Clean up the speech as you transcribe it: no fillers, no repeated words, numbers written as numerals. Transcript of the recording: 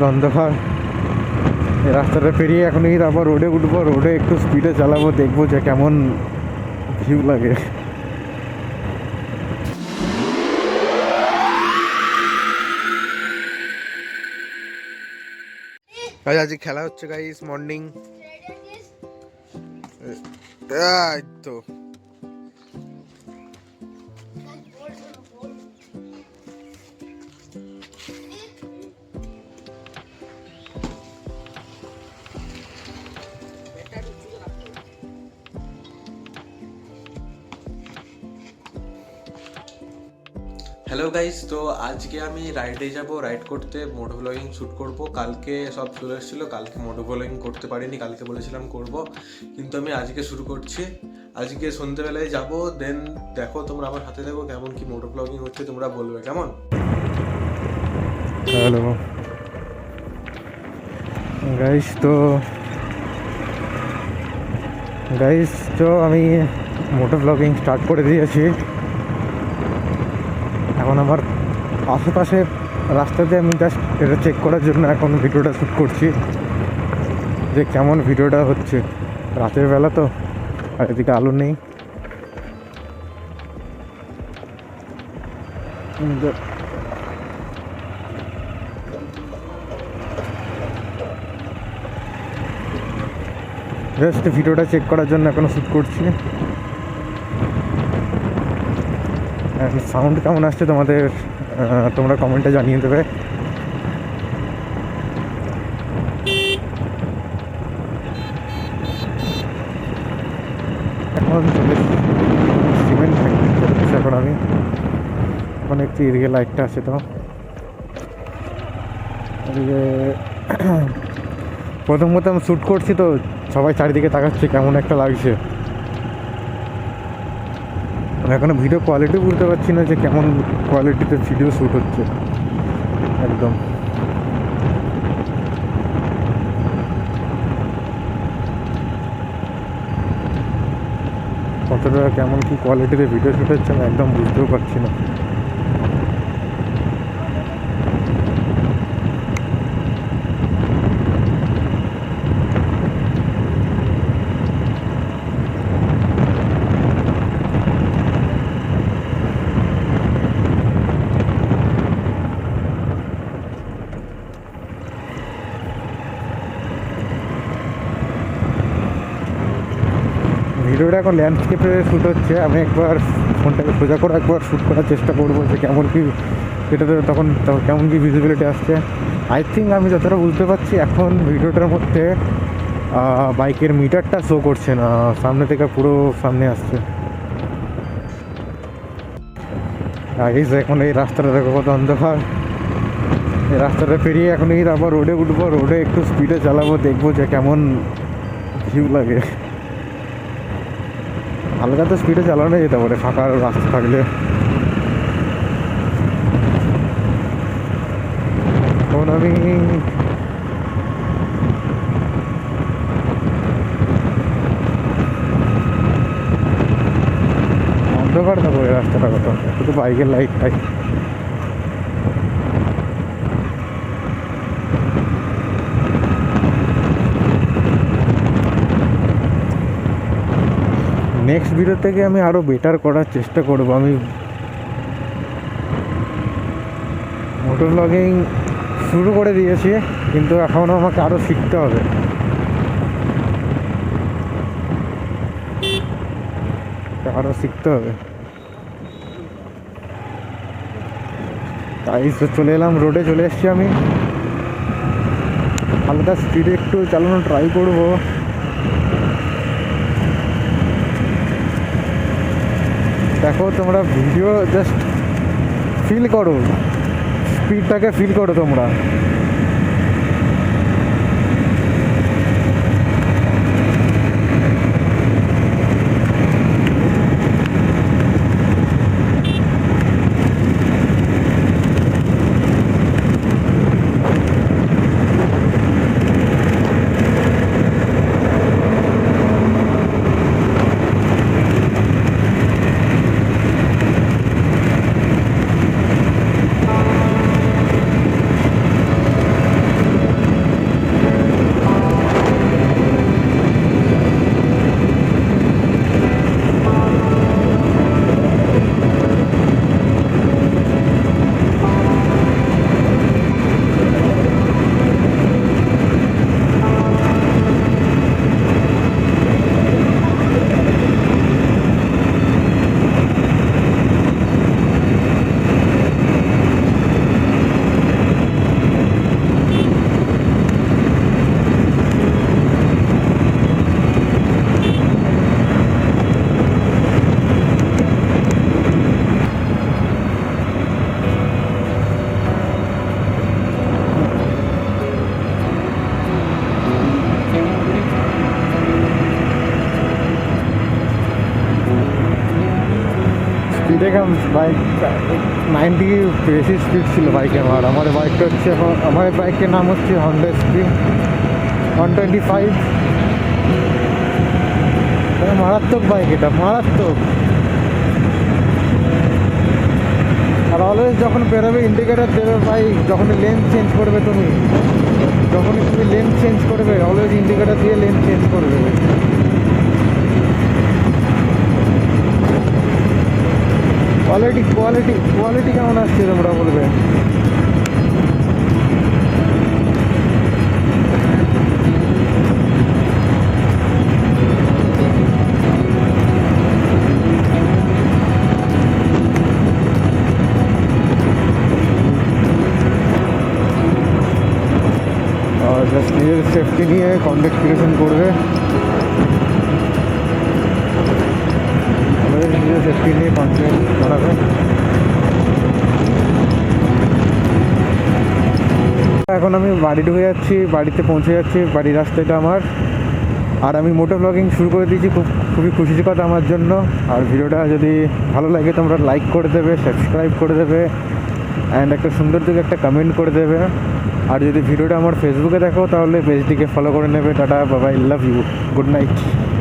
অন্ধকার এই রাস্তাটা পেরিয়ে এখনই তারপর রোডে উঠবো, রোডে একটু স্পিডে চালাবো, দেখবো যে কেমন ভিউ লাগে। আজকে খেলা হচ্ছে গাইস, মর্নিং তো হ্যালো গাইস, তো আজকে আমি রাইডে যাব, রাইড করতে, মোটো ব্লগিং শ্যুট করব। কালকে সব চলে এসেছিলো, কালকে মোটো ব্লগিং করতে পারিনি, কালকে বলেছিলাম করব, কিন্তু আমি আজকে শুরু করছি। আজকে সন্ধ্যেবেলায় যাব, দেন দেখো তোমরা আমার হাতে দেখো কেমন কি মোটো ব্লগিং হচ্ছে, তোমরা বলবে কেমন। হ্যালো গাইস, তো আমি মোটো ব্লগিং স্টার্ট করে দিয়েছি। এখন আমার আশেপাশে রাস্তাতে আমি জাস্ট এটা চেক করার জন্য এখন ভিডিওটা শ্যুট করছি যে কেমন ভিডিওটা হচ্ছে। রাতের বেলা তো, আর এদিকে আলো নেই। জাস্ট ভিডিওটা চেক করার জন্য এখনো শ্যুট করছি। সাউন্ড কেমন আসছে তোমাদের তোমরা কমেন্টে জানিয়ে দেবে। এখন সিমেন্ট ফ্যাক্টরি এখন আমি এখন একটু এদিকে লাইটটা আছে, তো এদিকে প্রথম শ্যুট করছি, তো সবাই চারিদিকে তাকাচ্ছে, কেমন একটা লাগছে। এখনো ভিডিও কোয়ালিটি বুঝতে পারছি না যে কেমন কোয়ালিটিতে ভিডিও শ্যুট হচ্ছে। একদম কতটা কেমন কি কোয়ালিটিতে ভিডিও শ্যুট হচ্ছে আমি একদম বুঝতেও পারছি না। ভিডিওটা এখন ল্যান্ডস্কেপে শ্যুট হচ্ছে। আমি একবার ফোনটাকে সোজা করে একবার শ্যুট করার চেষ্টা করবো যে কেমন কি এটাতে তখন কেমন কি ভিজিবিলিটি আসছে। আই থিঙ্ক আমি যতটা বুঝতে পারছি এখন ভিডিওটার মধ্যে বাইকের মিটারটা শো করছে না, সামনে থেকে পুরো সামনে আসছে। এখন এই রাস্তাটা দেখো কত অন্ধকার। এই রাস্তাটা পেরিয়ে এখনই তারপর রোডে উঠবো, রোডে একটু স্পিডে চালাবো, দেখবো যে কেমন ভিউ লাগে। হালকা তো স্পিডে চালানো যেতে পারে ফাঁকা রাস্তা থাকলে। এখন আমি অন্ধকার থাকবো এই রাস্তাটা, কত শুধু বাইকের লাইটটাই। নেক্সট ভিডিও থেকে আমি আরও বেটার করার চেষ্টা করব। আমি মোটর ব্লগিং শুরু করে দিয়েছি, কিন্তু এখনও আমাকে আরও শিখতে হবে। তাই চলে এলাম, রোডে চলে এসেছি। আমি হালকা স্পিডে একটু চালানো ট্রাই করবো। দেখো তোমরা ভিডিও জাস্ট ফিল করো, স্পিডটাকে ফিল করো তোমরা। দেখলাম বাইক 90 বেশি স্পিড ছিল বাইকে। আমার বাইকটা হচ্ছে আমার বাইকের নাম হচ্ছে হন্ডা স্প্রিং 125। মারাত্মক বাইক, এটা মারাত্মক। আর অলওয়েজ যখন বেরোবে ইন্ডিকেটার দেবে বাইক, যখনই লেন চেঞ্জ করবে তুমি লেন চেঞ্জ করবে অলওয়েজ ইন্ডিকেটার দিয়ে লেন চেঞ্জ করবে। কোয়ালিটি কেমন আসছে তোমরা বলবে? জাস্ট নিজের সেফটি নিয়ে কন্ডাক্ট ক্রিয়েশন করবে, নিজের সেফটি নিয়ে কন্টেন্ট বানাবে। এখন আমি বাড়ি ঢুকে যাচ্ছি, বাড়িতে পৌঁছে যাচ্ছি, বাড়ির রাস্তাটা আমার। আর আমি মোটো ব্লগিং শুরু করে দিয়েছি, খুবই খুশির কথা আমার জন্য। আর ভিডিওটা যদি ভালো লাগে তোমরা লাইক করে দেবে, সাবস্ক্রাইব করে দেবে, অ্যান্ড একটা সুন্দর দিকে একটা কমেন্ট করে দেবে। আর যদি ভিডিওটা আমার ফেসবুকে দেখো তাহলে পেজটিকে ফলো করে নেবে। Tata, bye bye, love you, good night.